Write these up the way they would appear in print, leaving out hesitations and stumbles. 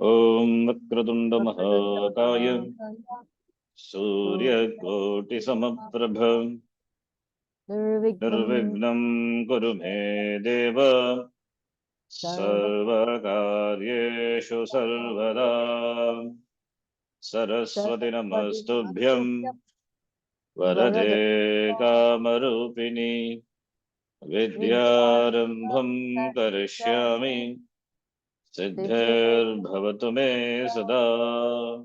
Om Vakratunda Mahakaya Surya Koti Samaprabha Nirvignam Kuru Me Deva Sarvakaryeshu Sarvada Saraswati Namastubhyam Varade Kamarupini Vidyarambham Karishyami Siddhir Bhavatu Me Sada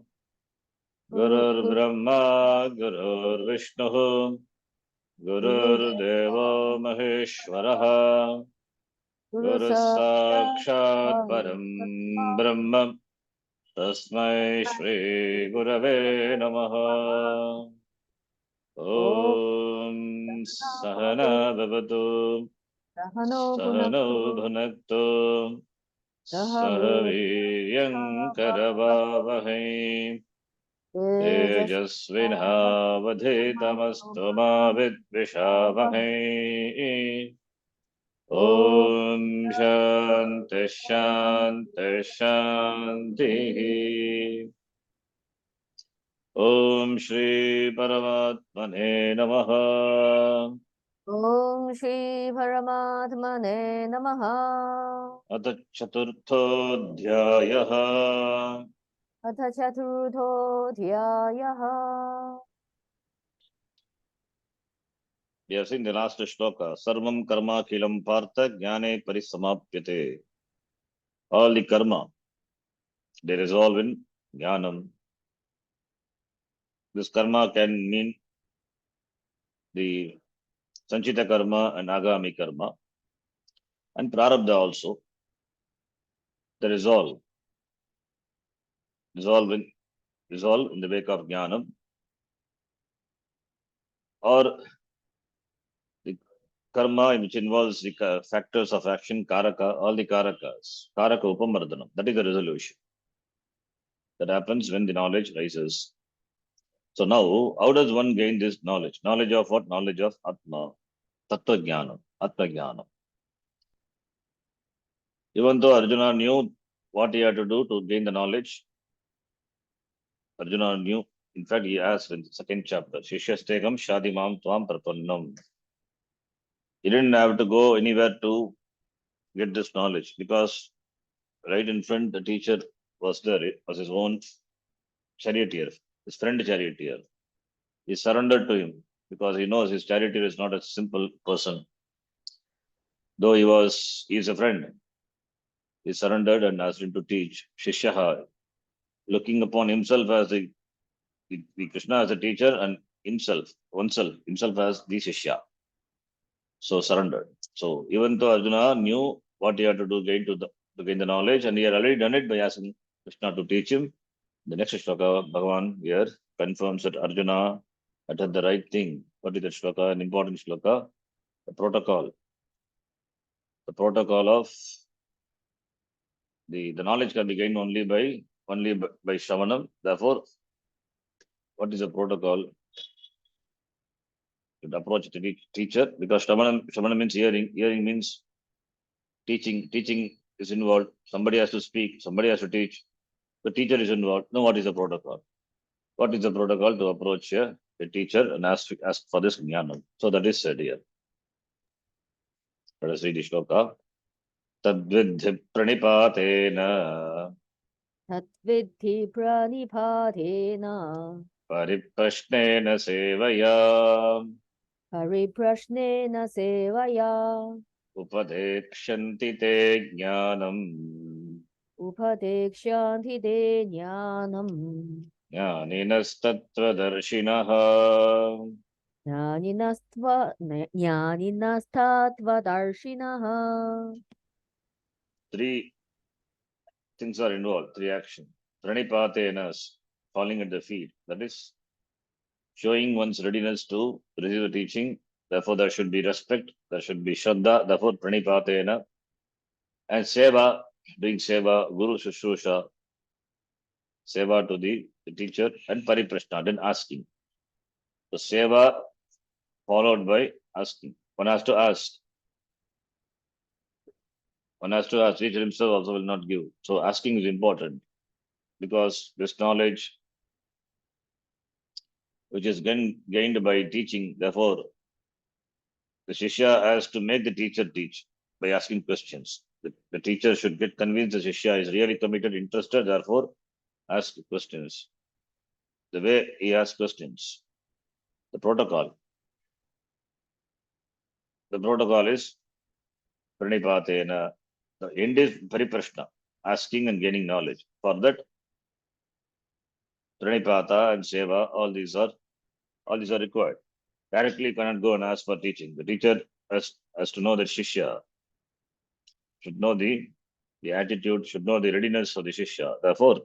Gurur Brahma Gurur Vishnu Gurur Deva Maheshwaraha Guru Sakshat Param Brahma Tasmai Shri Gurave Namaha Om Sahana Bhavatu Sahano Bhunaktu Sahaviryam Karavavahai Tejasvinavadhitamastu ma vidvishavahai Om Shanti Shanti Shanti Om Shri Paramatmane Namaha Om Shri Paramatmane Namaha. Atha Chaturthodhyayaha Atha Chaturtho Dhyayaha. We have seen the last shloka. Sarvam karma kilam partha jnane parisamapyate. All the karma, they resolve in jnanam. This karma can mean the sanchita karma and agami karma. And prarabdha also. The resolve in the wake of jnanam. Or the karma which involves the factors of action, karaka, all the karakas. Karaka upamardhanam. That is the resolution. That happens when the knowledge rises. So now, how does one gain this knowledge? Knowledge of what? Knowledge of Atma, Tattva Jnana, Atma Jnana. Even though Arjuna knew what he had to do to gain the knowledge, Arjuna knew. In fact, he asked in the second chapter, Shishyastekam Shadimam Tvam Prapannam. He didn't have to go anywhere to get this knowledge because right in front, the teacher was there. It was his own charioteer, his friend charioteer. He surrendered to him because he knows his charioteer is not a simple person. Though he is a friend, he surrendered and asked him to teach. Shishyaha, looking upon himself as the Krishna as a teacher and himself as the Shishya. So surrendered. So even though Arjuna knew what he had to do to gain the knowledge, and he had already done it by asking Krishna to teach him, the next shloka, Bhagavan here confirms that Arjuna had done the right thing. What is that shloka? An important shloka. The protocol. The protocol of the knowledge can be gained only by Shravanam. Therefore, what is the protocol? To approach the teacher, because Shravanam means hearing. Hearing means teaching. Teaching is involved. Somebody has to speak. Somebody has to teach. The teacher is involved. Now, what is the protocol? What is the protocol to approach the teacher and ask for this jnanam? So that is said here. Let us read the shloka. Tadvidhi pranipatena Tatvidhi pranipatena pariprashnena sevaya Pariprashnena sevaya upadekshanti te jnanam Upadekshanti te jnanam jnaninastattvadarshinah. Jnaninastattvadarshinah. Three things are involved, three actions. Pranipatena, falling at the feet. That is showing one's readiness to receive the teaching. Therefore, there should be respect, there should be shraddha. Therefore, pranipatena. And seva, doing seva, guru shushusha, seva to the teacher, and pariprashna, then asking. So, seva followed by asking. One has to ask. One has to ask. Teacher himself also will not give. So, asking is important. because this knowledge which is gained by teaching, therefore the Shishya has to make the teacher teach by asking questions. The teacher should get convinced the Shishya is really committed, interested, therefore ask questions. The way he asks questions, the protocol. The protocol is pranipatena. The end is pariprashna, asking and gaining knowledge. For that, pranipata and seva, all these are required. Directly you cannot go and ask for teaching. The teacher has to know that Shishya should know the attitude, should know the readiness of the Shishya. Therefore,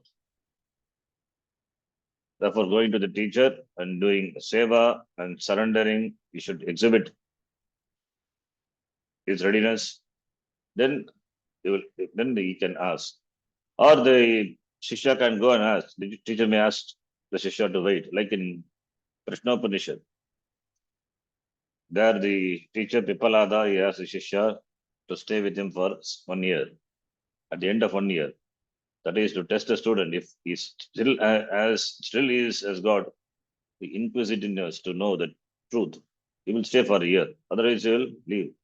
going to the teacher and doing seva and surrendering, he should exhibit his readiness. Then he can ask. Or the Shishya can go and ask. The teacher may ask the Shishya to wait, like in Krishnopanishad. There the teacher Pipalada, he asked the Shishya to stay with him for 1 year. At the end of 1 year, that is to test a student if he still has got the inquisitiveness to know the truth. He will stay for a year. Otherwise, he will leave.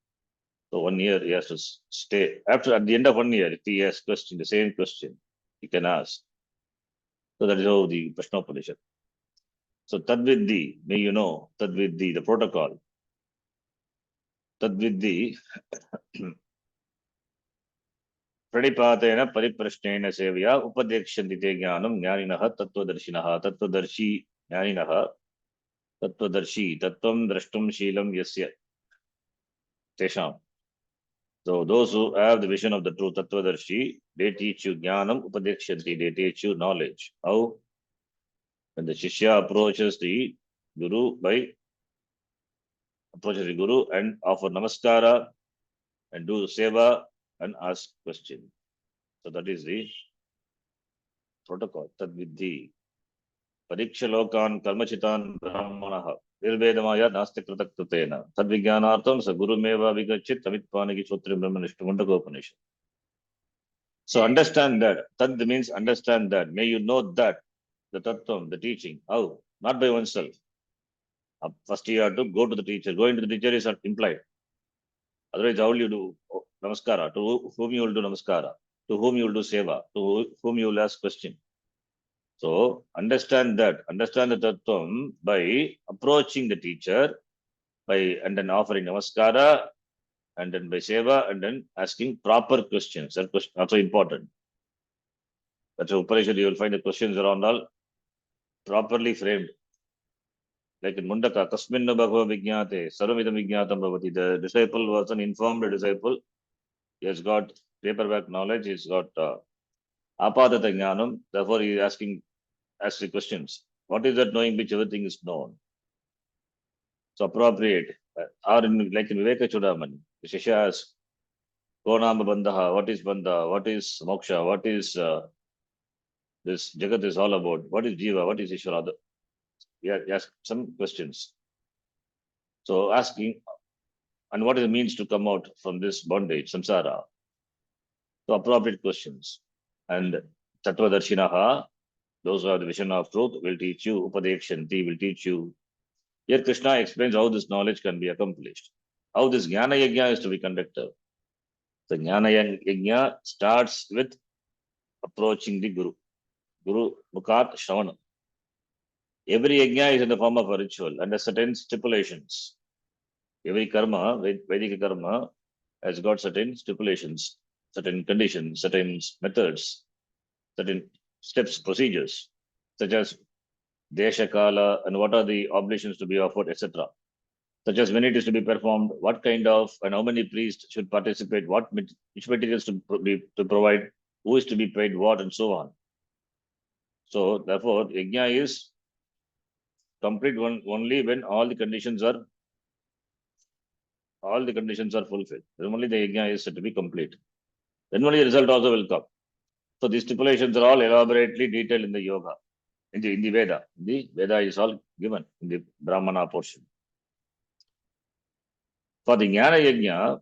So 1 year he has to stay. At the end of 1 year, if he has the same question, he can ask. So that is how the Prashnopanishad. So Tadvidhi, may you know, Tadvidhi, the protocol. Tadvidhi, Pranipatena Pariprashnena Sevya, Upadekshanti Te Jnanam, Jnaninaha, Tattvadarshinaha, Tattvadarshi, Jnaninaha, Tattvadarshi, Tattvam Drashtum Sheelam Yasya, Tesham. So those who have the vision of the truth, Tattvadarshi, they teach you Jnanam, Upadekshanti, they teach you knowledge. How? When the Shishya approaches the Guru and offer namaskara and do seva and ask question. So that is the protocol. Tadvidhi. Pariksha lokan karmachitan brahmanaha. Virvedamaya nasti kritaktatena. Tadvijnanartam sa gurumeva vigachit tamitpanagi chotri brahmanishtu mundakopanishad. So understand that. Tad means understand that. May you know that. The tattvam, the teaching. How? Not by oneself. First you have to go to the teacher. Going to the teacher is implied. Otherwise, how will you do namaskara? To whom you will do namaskara? To whom you will do seva? To whom you will ask question? So understand that. Understand the tattvam by approaching the teacher, and then offering namaskara, and then by seva, and then asking proper questions. That question also important. That's Upanishad. You will find the questions around all properly framed. Like in Mundaka, Kasminna Bhagava Vijnate, Sarvamidam Vijnatam Bhavati. The disciple was an informed disciple. He has got paperback knowledge. He's got apadata jnanam. Therefore, he is asking the questions. What is that knowing which everything is known? So appropriate. Or like in Viveka Chudamani, the Shishya asks, Konama Bandha, what is Bandha? What is Moksha? What is this Jagat is all about? What is Jiva? What is Ishvara? Yeah, ask some questions. So asking, and what it means to come out from this bondage, samsara. So appropriate questions. And Tattvadarshinaha, those who have the vision of truth, will teach you. Upadekshanti will teach you. Here Krishna explains how this knowledge can be accomplished. How this Jnana Yajna is to be conducted. The Jnana Yajna starts with approaching the Guru. Guru Mukat Shravana. Every Yajna is in the form of a ritual under certain stipulations. Every karma, Vedic karma, has got certain stipulations, certain conditions, certain methods, certain steps, procedures, such as Desha Kala and what are the oblations to be offered, etc. Such as when it is to be performed, what kind of and how many priests should participate, which materials to provide, who is to be paid what, and so on. So therefore, Yajna is complete only when all the conditions are fulfilled. Then only the Yajna is said to be complete. Then only the result also will come. So these stipulations are all elaborately detailed in the yoga, in the Veda. The Veda is all given in the Brahmana portion. For the Jnana Yajna,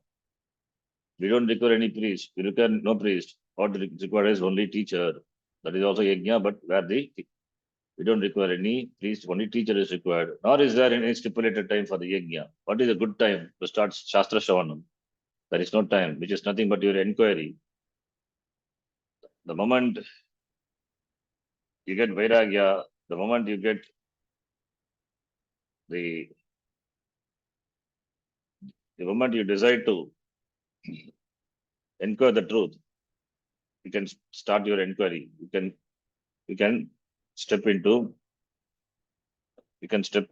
we don't require any priest. We require no priest. What we require is only teacher. That is also yajna, but where we don't require any priest, only teacher is required. Nor is there any stipulated time for the yajna. What is a good time to start Shastra Shravanam? There is no time, which is nothing but your inquiry. The moment you get vairagya, the moment you get the moment you decide to inquire the truth, you can start your inquiry. You can step into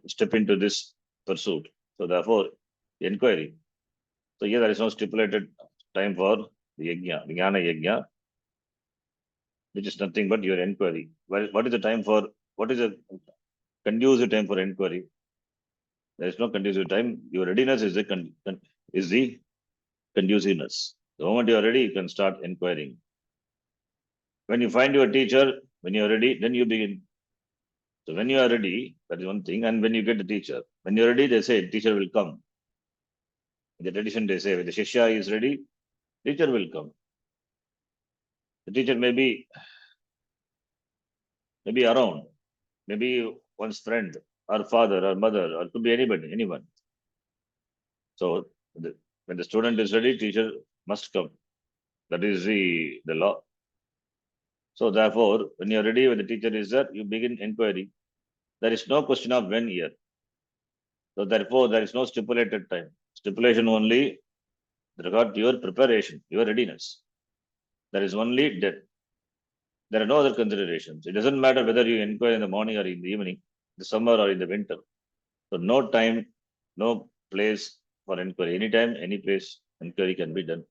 step into this pursuit. So therefore, inquiry. So here there is no stipulated time for the yajna, jnana yajna, which is nothing but your inquiry. What is the time for? What is a conducive time for inquiry? There is no conducive time. Your readiness is the conduciveness. The moment you are ready, you can start inquiring. When you find your teacher, when you are ready, then you begin. So when you are ready, that is one thing. And when you get the teacher, when you are ready, they say teacher will come. In the tradition, they say when the shishya is ready, teacher will come. The teacher may be around, maybe one's friend, or father, or mother, or could be anybody, anyone. So when the student is ready, teacher must come. That is the law. So therefore, when you are ready, when the teacher is there, you begin inquiry. There is no question of when here. So therefore, there is no stipulated time. Stipulation only with regard to your preparation, your readiness. There is only death. There are no other considerations. It doesn't matter whether you inquire in the morning or in the evening, the summer or in the winter. So no time, no place for inquiry. Anytime, any place, inquiry can be done.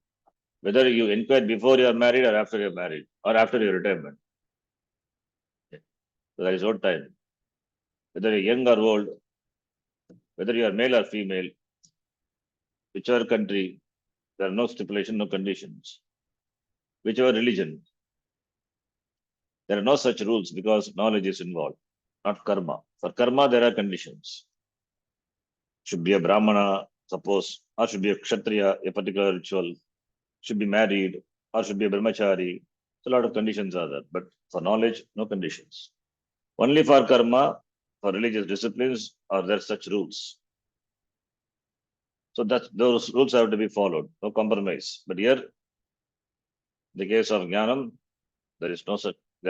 Whether you inquire before you are married or after you are married or after your retirement. So there is no time. Whether you are young or old, whether you are male or female, whichever country, there are no stipulation, no conditions. Whichever religion, there are no such rules because knowledge is involved, not karma. For karma, there are conditions. Should be a Brahmana, suppose, or should be a Kshatriya, a particular ritual, should be married, or should be a Brahmachari. So a lot of conditions are there. But for knowledge, no conditions. Only for karma, for religious disciplines, are there such rules. So that those rules have to be followed, no compromise. But here, in the case of Jnanam, there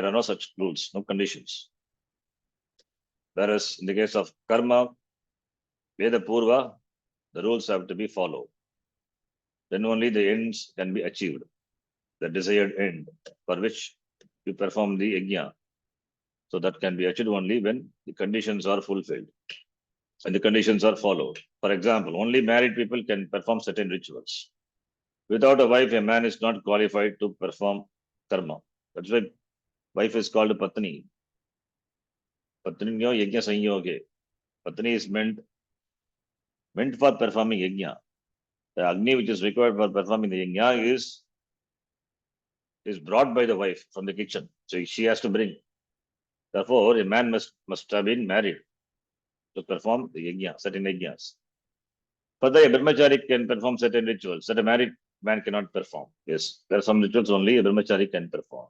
are no such rules, no conditions. Whereas in the case of karma, Veda Purva, the rules have to be followed. Then only the ends can be achieved, the desired end for which you perform the yajna. So that can be achieved only when the conditions are fulfilled and the conditions are followed. For example, only married people can perform certain rituals. Without a wife, a man is not qualified to perform karma. That's why wife is called Patni. Patninyo yajna sanyoge. Patni is meant for performing yajna. The Agni which is required for performing the yajna is brought by the wife from the kitchen. So she has to bring. Therefore, a man must have been married to perform the yajna, certain yajnas. Further, a brahmachari can perform certain rituals that a married man cannot perform. Yes, there are some rituals only a brahmachari can perform.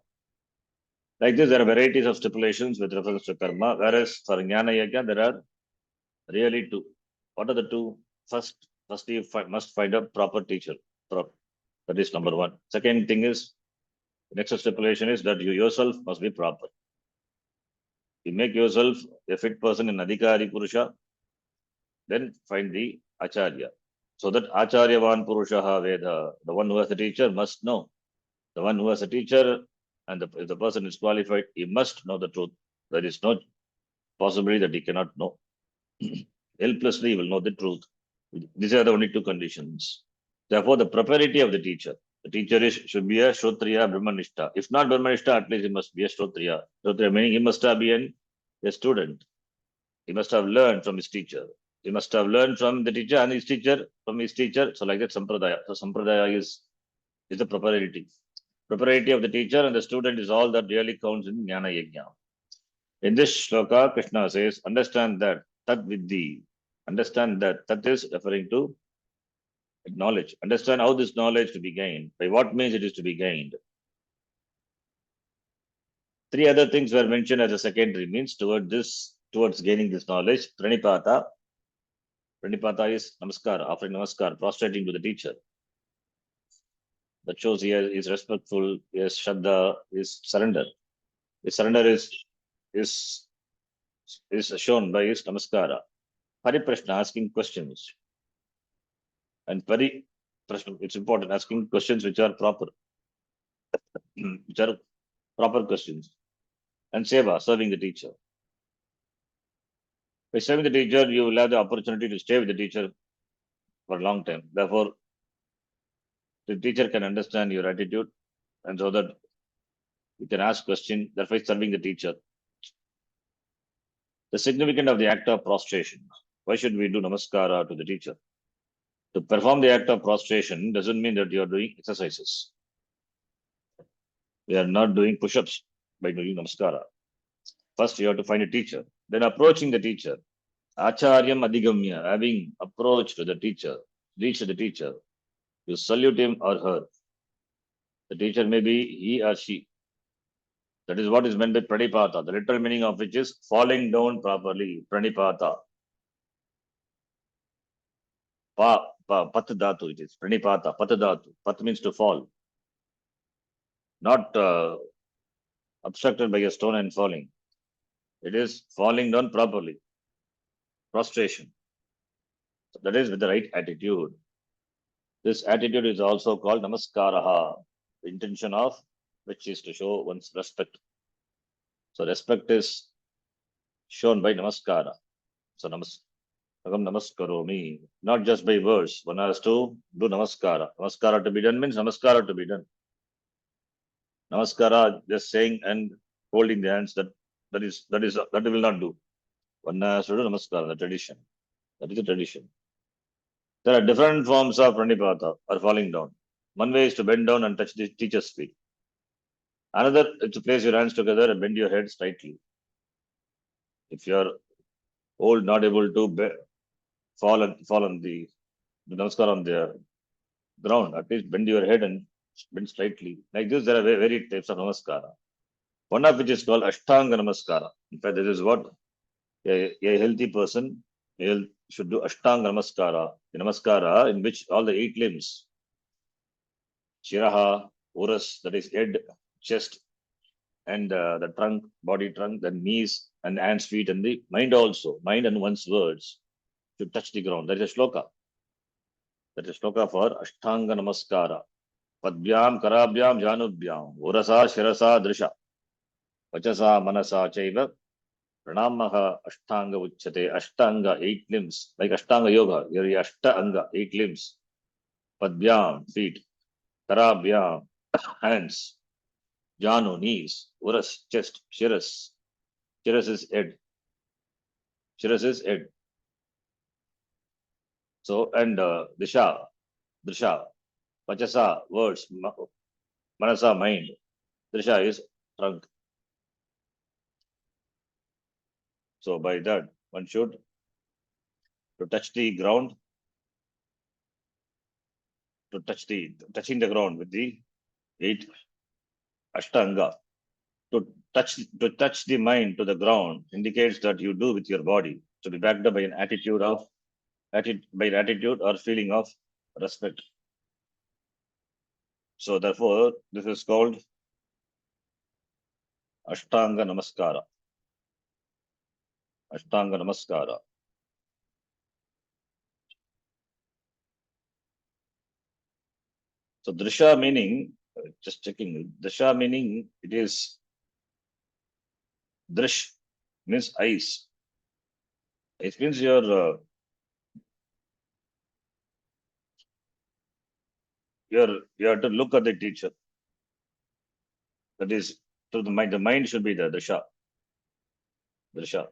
Like this, there are varieties of stipulations with reference to karma, whereas for jnana yajna, there are really two. What are the two? First you must find a proper teacher. That is number one. Second thing is, the next stipulation is that you yourself must be proper. You make yourself a fit person in Adhikari Purusha, then find the Acharya. So that Acharyavan Purushaha Veda, the one who has a teacher must know. The one who has a teacher and if the person is qualified, he must know the truth. There is no possibility that he cannot know. Helplessly, he will know the truth. These are the only two conditions. Therefore, the propriety of the teacher. The teacher should be a Shrotriya Brahmanishta. If not Brahmanishta, at least he must be a Shrotriya. Shrotriya meaning he must have been a student. He must have learned from his teacher. He must have learned from the teacher and his teacher from his teacher. So like that, Sampradaya. So Sampradaya is the propriety. Propriety of the teacher and the student is all that really counts in Jnana Yajna. In this shloka, Krishna says, understand that Tat Vidhi. Understand that Tat is referring to knowledge. Understand how this knowledge to be gained. By what means it is to be gained. Three other things were mentioned as a secondary means towards gaining this knowledge. Pranipata. Pranipata is namaskar, offering namaskar, prostrating to the teacher. That shows he is respectful, is shraddha, is surrender. His surrender is is shown by his namaskara. Pariprashna, asking questions. And Pariprashna, it's important, asking questions which are proper, which are proper questions. And Seva, serving the teacher. By serving the teacher, you will have the opportunity to stay with the teacher for a long time. Therefore, the teacher can understand your attitude, and so that you can ask questions. Therefore, serving the teacher. The significance of the act of prostration. Why should we do namaskara to the teacher? To perform the act of prostration doesn't mean that you are doing exercises. We are not doing push-ups by doing namaskara. First, you have to find a teacher. Then approaching the teacher. Acharyam Adigamya, having approached the teacher, reached the teacher, you salute him or her. The teacher may be he or she. That is what is meant by pranipata. The literal meaning of which is falling down properly. Pranipata. Pat dhatu it is. Pranipata. Pat dhatu. Pat means to fall. Not obstructed by a stone and falling. It is falling down properly. Prostration. So that is with the right attitude. This attitude is also called namaskaraha. The intention of which is to show one's respect. So respect is shown by namaskara. So namaskaromi, not just by words. One has to do namaskara. Namaskara to be done means namaskara to be done. Namaskara, just saying and holding the hands, that will not do. One has to do namaskara, the tradition. That is the tradition. There are different forms of pranipata or falling down. One way is to bend down and touch the teacher's feet. Another is to place your hands together and bend your head slightly. If you are old, not able to fall on the namaskar on the ground, at least bend your head and bend slightly. Like this, there are varied types of namaskara. One of which is called Ashtanga Namaskara. In fact, this is what a healthy person should do. Ashtanga Namaskara. The Namaskara in which all the 8 limbs, Shiraha, Urus, that is head, chest, and the trunk, body trunk, the knees, and hands, feet, and the mind also. Mind and one's words should touch the ground. That is a shloka. That is shloka for Ashtanga Namaskara. Padbyam, Karabhyam, Janubhyam, Urasa, Shirasa, Drisha, Vachasa, Manasa, Chaiva, Pranamaha, Ashtanga Uchate, Ashtanga, 8 limbs, like Ashtanga Yoga, here is Ashtanga, 8 limbs, Padbyam, feet, Karabhyam, hands, Janu, knees, Uras, chest, Shiras, Shiras is head, Shiras is head. So, and Disha, Drisha, Vachasa, words, Manasa, mind, Drisha is trunk. So by that, one should to touch the ground, touching the ground with the 8 Ashtanga. To touch the mind to the ground indicates that you do with your body. To be backed up by an attitude or feeling of respect. So therefore, this is called Ashtanga Namaskara. Ashtanga Namaskara. So Drisha meaning, just checking, Drisha meaning it is Drish means eyes. It means you have to look at the teacher. That is to the mind. The mind should be the Drisha. Drisha.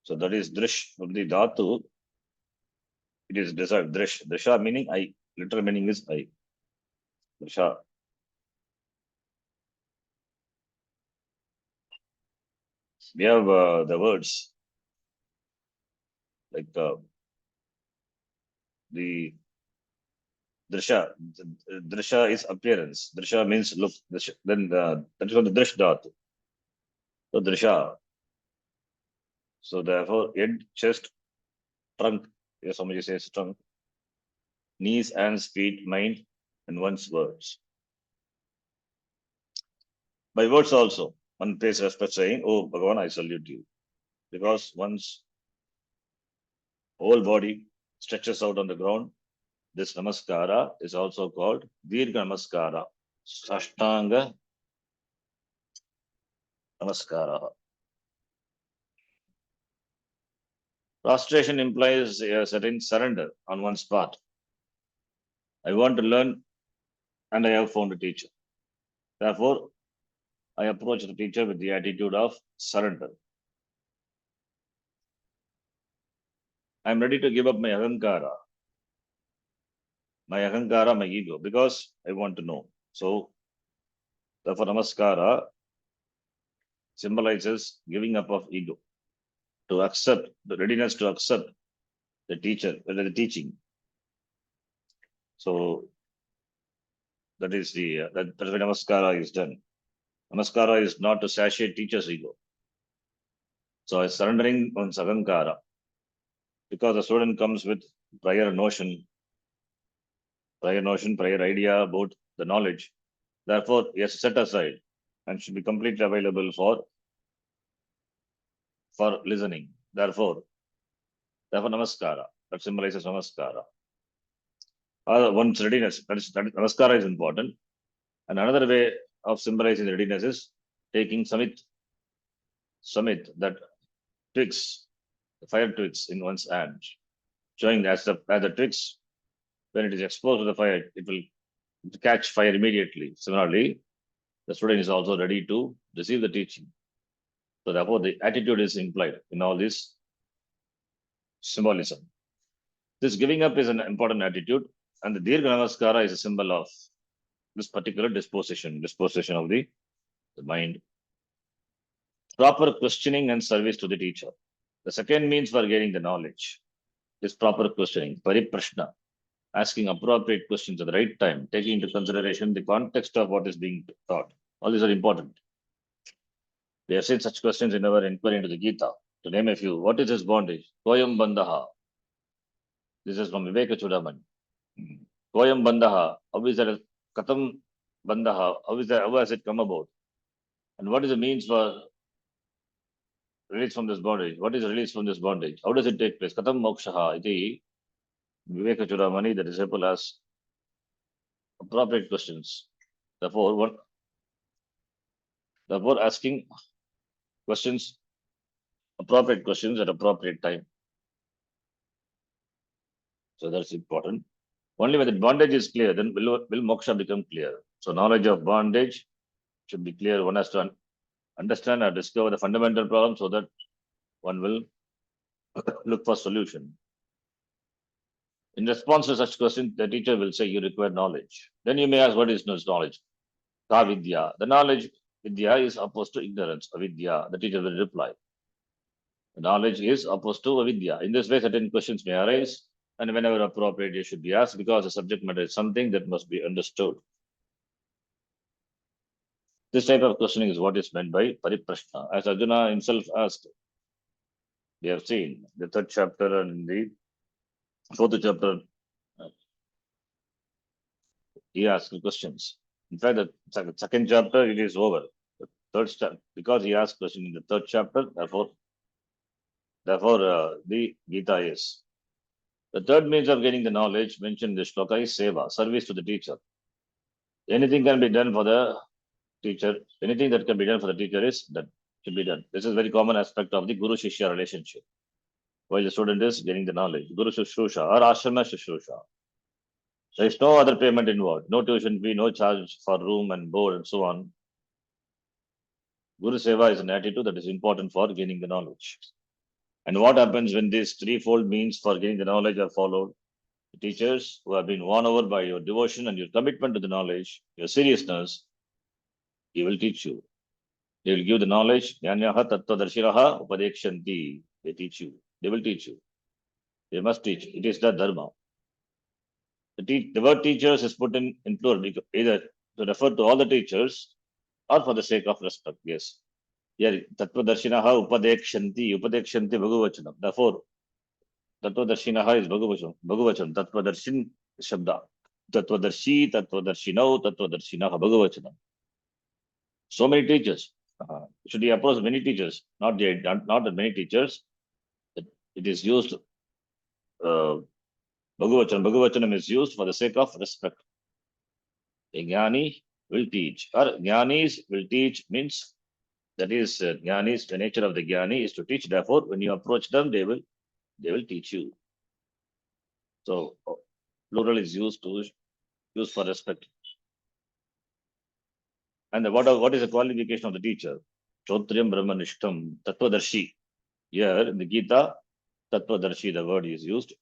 So that is Drish from the Dhatu. It is desired. Drish. Drisha meaning eye. Literal meaning is eye. Drisha. We have the words like the Drisha. Drisha is appearance. Drisha means look. Then that is called the drish dhatu. So Drisha. So therefore, head, chest, trunk. Yes, somebody says trunk. Knees, hands, feet, mind, and one's words. By words also, one pays respect saying, "Oh Bhagavan, I salute you," because one's whole body stretches out on the ground. This namaskara is also called Dirgha Namaskara, Sashtanga Namaskara. Prostration implies a certain surrender on one's part. I want to learn and I have found a teacher. Therefore, I approach the teacher with the attitude of surrender. I am ready to give up my ahankara, my ego, because I want to know. So, therefore, namaskara symbolizes giving up of ego, to accept, the readiness to accept the teacher, the teaching. So, that is that's when namaskara is done. Namaskara is not to satiate teacher's ego. So, it's surrendering on ahankara, because the student comes with prior notion, prior idea about the knowledge. Therefore, he has to set aside and should be completely available for listening. Therefore, namaskara, that symbolizes namaskara. One's readiness, namaskara is important. And another way of symbolizing readiness is taking samit, that twigs, the fire twigs in one's hand, showing as the twigs, when it is exposed to the fire, it will catch fire immediately. Similarly, the student is also ready to receive the teaching. So therefore, the attitude is implied in all this symbolism. This giving up is an important attitude, and the Dirgha Namaskara is a symbol of this particular disposition of the mind. Proper questioning and service to the teacher. The second means for gaining the knowledge is proper questioning, pariprashna, asking appropriate questions at the right time, taking into consideration the context of what is being taught. All these are important. We have seen such questions in our inquiry into the Gita. To name a few, what is this bondage? Koyam bandhaha. This is from Viveka Chudamani. Koyam bandhaha. How is that? Katam bandhaha. How is that? How has it come about? And what is the means for release from this bondage? What is release from this bondage? How does it take place? Katam mokshaha. Iti Viveka Chudamani, the disciple, asks appropriate questions. Therefore, asking questions, appropriate questions at appropriate time. So that's important. Only when the bondage is clear, then will moksha become clear. So knowledge of bondage should be clear. One has to understand or discover the fundamental problem so that one will look for solution. In response to such question, the teacher will say, you require knowledge. Then you may ask, what is knowledge? Ka vidya. The knowledge, vidya, is opposed to ignorance. Avidya. The teacher will reply. The knowledge is opposed to avidya. In this way, certain questions may arise, and whenever appropriate, they should be asked, because the subject matter is something that must be understood. This type of questioning is what is meant by pariprashna. As Arjuna himself asked, we have seen the third chapter and the fourth chapter, he asked questions. In fact, the second chapter, it is over. The third chapter, because he asked question in the third chapter, therefore, the Gita is. The third means of getting the knowledge mentioned in the shloka is seva, service to the teacher. Anything can be done for the teacher. Anything that can be done for the teacher is that should be done. This is a very common aspect of the guru-shishya relationship. While the student is getting the knowledge, guru shushrusha or ashrama shushrusha. There is no other payment involved, no tuition fee, no charge for room and board and so on. Guru Seva is an attitude that is important for gaining the knowledge. And what happens when these threefold means for gaining the knowledge are followed? The teachers who have been won over by your devotion and your commitment to the knowledge, your seriousness, he will teach you. They will give the knowledge. Jnanyaha tattvadarshiraha upadekshanti. They teach you. They will teach you. They must teach. It is the dharma. The word teachers is put in plural, either to refer to all the teachers or for the sake of respect. Yes. Here, Tattvadarshinaha Upadekshanti Bhagavachanam. Therefore, Tattvadarshinaha is Bhagavachanam. Tattvadarshin is Shabda. Tattvadarshinaha Bhagavachanam. So many teachers. Should he approach many teachers? Not that many teachers. It is used, Bhagavachanam is used for the sake of respect. A Jnani will teach, or Jnanis will teach means that is Jnanis, the nature of the Jnani is to teach. Therefore, when you approach them, they will teach you. So plural is used for respect. And what is the qualification of the teacher? Shotriyam Brahmanishtam Tattvadarshi. Here in the Gita, Tattvadarshi, the word is used.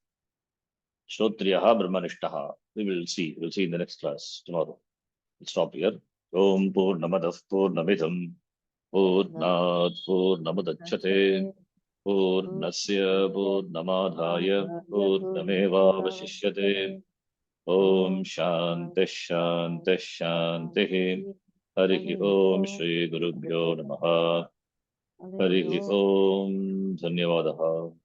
Shrotriyaha Brahmanishtaha. We'll see in the next class tomorrow. We'll stop here. Om Purnamadav Purnamidam Purnat Purnamudachyate Purnasya Purnamadhaya Purnamevavashishyate. Om Shanti Shanti Shanti. Harihi Om Shri Gurubhyo Namaha. Harihi Om Dhanyavadaha.